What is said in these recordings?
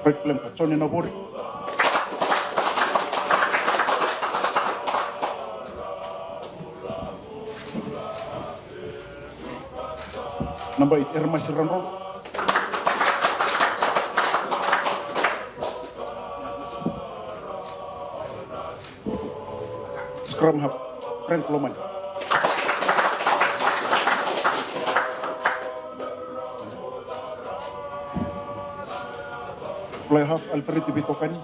Right flem ka Johnny Nabori. Number 8 Irma Siranro. Scrum half Frank Loman. Fly half Alfredo Bitokani.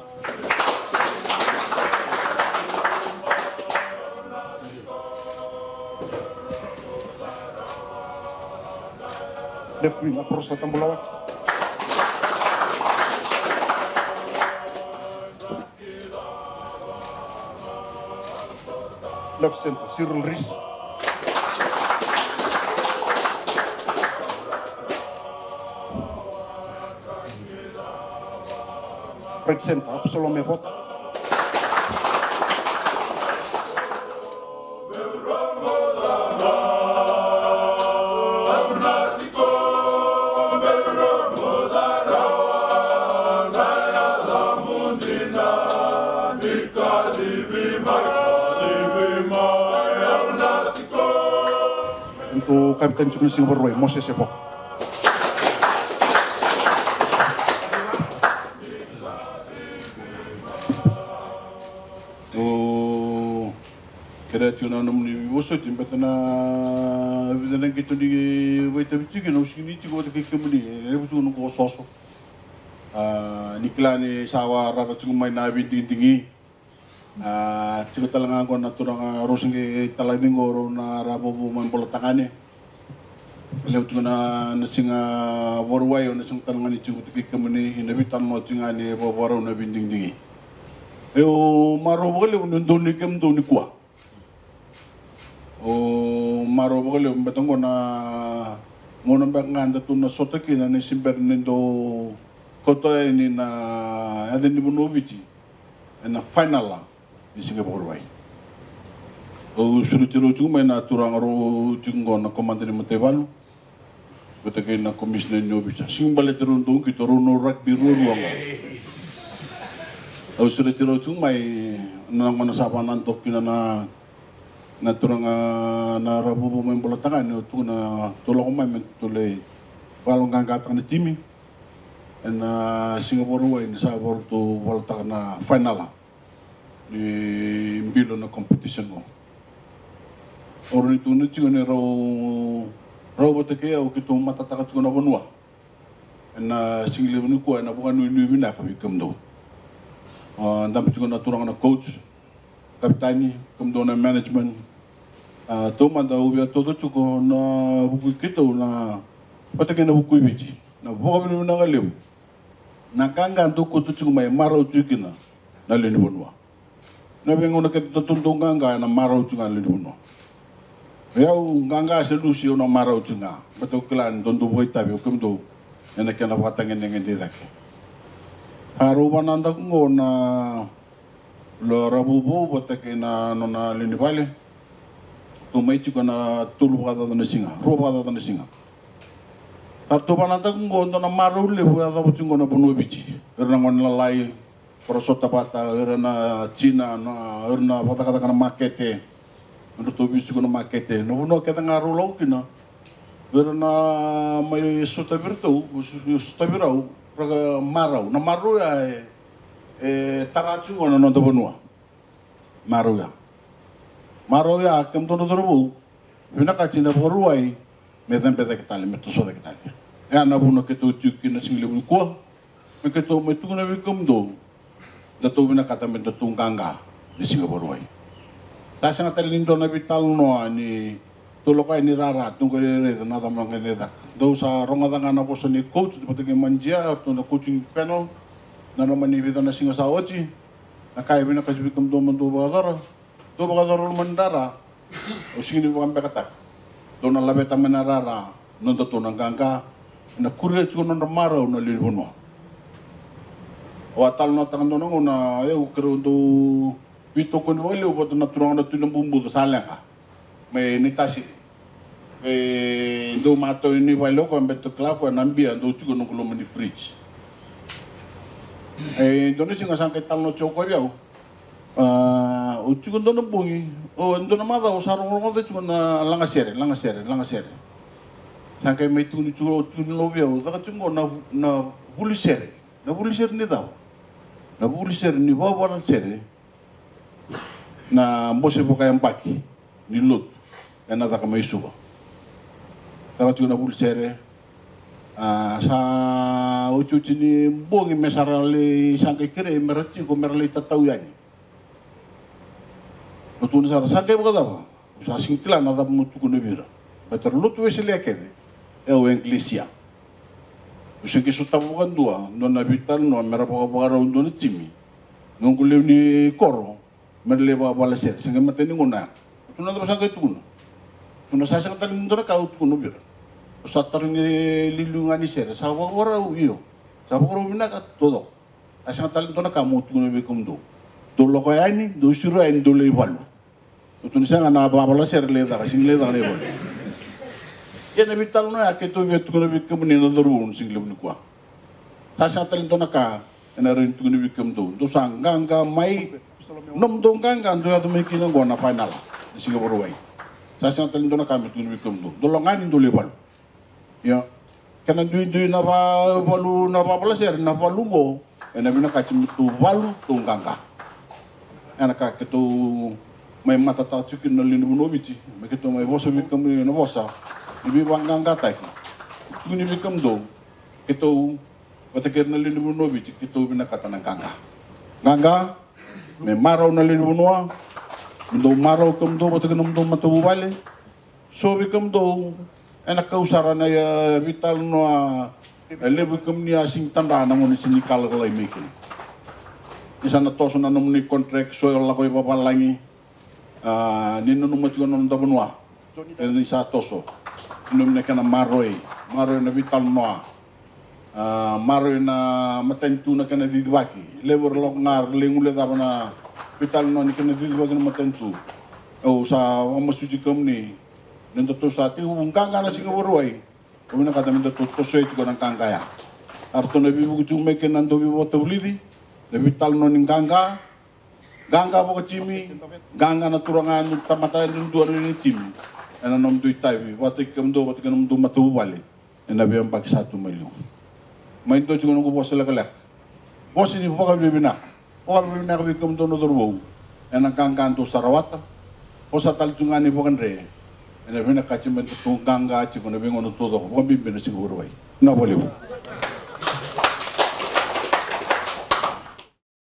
Left wing Aprosa Tambulawak. Left center Cyril Rees. Right center Absalom Ebot. Untuk Kapten Jumlah Singapura Moses Ebok. Kira tiuna namni woso timpat na bidana gitu di waita bici no sini tigo de kemudi ne buju no ko soso niklani sawa rara chung mai na binting tingi tigo talanga ko na turang rosinge talading goro na rabobu man bola tangane leu tu na singa borwai na sing talanga ni tigo de kemudi hinabitan mo tingane boboro na binting tingi eu maro bole ndoni kem doni kwa o maro bole mbetongo na ngono nganda tu na sotaki na ni simber nindo koto ni na adeni bunovici na final ni Singapore wai o surutiro chuma na turang ro chungo na komandante Montevalu betake na commissioner Novica simbale terundo ki torono rugby ruang o surutiro chuma na mana sabanan topina na turang na rabubu main bola tangan tu na tolong main mentule balong ngangkat na timi na Singapore wa ni sabor tu bola tangan na final di bilo na competition mo orang itu ni cuma ni raw batake au kitu mata takat ko na bonua na single ni ko na bukan ni bina ka bikem do ndam cuma na turang na coach kapitani kumdo na management toma da ubia todo chuko na buku kito na patake na buku bici na bobi na galeu na kanga to ko to chuko mai maro chukina na le ni bonua na bengo na ke to tuntung kanga na maro chunga le ni bonua yau ganga solusi na maro chunga beto klan dondu boi tabi kumdo ena kana watangen ngen de dake haru bananda ko na lo rabubu patake na nona le ni vale tu mai chuka na tulu kada na singa ro kada na singa tarto bananta ko na maru le fu ada bucungo na bono bici erna ngon lalai prosota pata erna China na erna pata kata kana makete ndo to bisu ko na makete no bono kata ngaru lau kina erna mai sota virtu sota virau raga marau na maru ya tarachu ko na ndo bono maru ya maro ya kem tono torbu bina kacina boruai medan peta ketali metuso de ketali ya na buno keto chuki na single bu ko me keto metu na bikum do da to bina kata meta tungkanga di singa boruai ta sanga talindo na vital no ani tolokai ni rara tungkore re na da mangene da do sa ronga da na poso ni coach de poteke manjia to na coaching panel na no mani vida na singa sa ochi na kai bina kajibikum do mando badara do bagador mandara o sini bukan bekata do na labeta menarara non to nang ganga na kurre chu non maro na lilbono o atal no tangan no na eu kero do pito ko ni o boto na turang na tunang bumbu sa langa me ni tasi do mato ni walo ko beto kla ko nambia do tuko no kulo ni fridge Indonesia ngasang kay tal no choko biao o tuko do no bungi o ndo na mada o sarong ro de tuko na langa sere sangkay may tuni tuko lo biao saka tuko na bulisere ni daw na bulisere ni bawa sere na mbose po kayang baki ni lot na nada ka may suba saka tuko na bulisere sa ucuci ni bongi mesarali sangkay kire merati ko merali tatawyan utun sar sangkay baka daw sa singkila na daw mo tuko na bira better lot wesele kede o iglesia Usi que suta bukan dua, non habitan no mera pagkakara undo ni Jimmy. Nung kuliw ni Koro, merleba balaser, sehingga mati ni nguna. Ito na terus agak tuno. Tuno sa sang talim dora kau tuno bira. Usatar ni lilungan ni ser, sa wara uyo. Sa wara mina ka todo. Asang talim dora kamu tuno bikum do. Dolo ko yani, do siro yani dolo ibalu. Ito ni sang na balaser leda, kasing leda ni ibalu. Yan nabital na ya kito biya tukuna bikam ni nadarun singlem ni kwa. Tasa talento na ka na rin tukuna bikam do. Do sang ganga may nom do ganga do ya may kinang na final di Singapore way. Tasa talento na kami tukuna bikam do. Dolongan do lebal. Ya kana duy na pa balu na pa palaser na pa lungo na binakachim tu balu tu ganga. Ana ka kito may matata chikin na linubunobici. May kito may bosa bikam ni na bosa. Ibi banggang katay. Kung nibikam do, ito, patakir na linubunobi, ito binakata ng kanga. Kanga, may maraw na linubunwa, do maraw kam do, patakir nam do matububali. So bikam do, ay nakausara na vital no, lebikam niya sing tanda na mo ni sinikal kalay making. Isa na toso na naman ni contract, so yung lakoy papalangi, ninunumat ko nung dabunwa, isa toso. Nung na ka na maroy na vital noa, maroy na matentu na ka na didwaki, lever lok ngar, lingule tapa na vital noa ni ka na didwaki na matentu. O sa masuji kam ni, nung to sa ti kanga na Singapore ay, kung na kata minta to soy ko ng kanga ya. Arto na bibu ko may kinando bibu tawlidi, na vital noa ning kanga po ka Jimmy, ganga na turangan nung tamatayan nung duwan ni Jimmy. Ano nom doy tayo, watik kamdo matubali, na biyang pag 1 milyon. May ito siguro ko po sila kalak. Boss, hindi po kami bibinak. Po kami bibinak kami kamdo no durwo, ang nagkangkanto sa rawata. O sa talitungan ni po kanre, na bibinak kachim ito itong ganga, chiko na biyang ano todo, po kami bibinak siguro ay. Napoli po.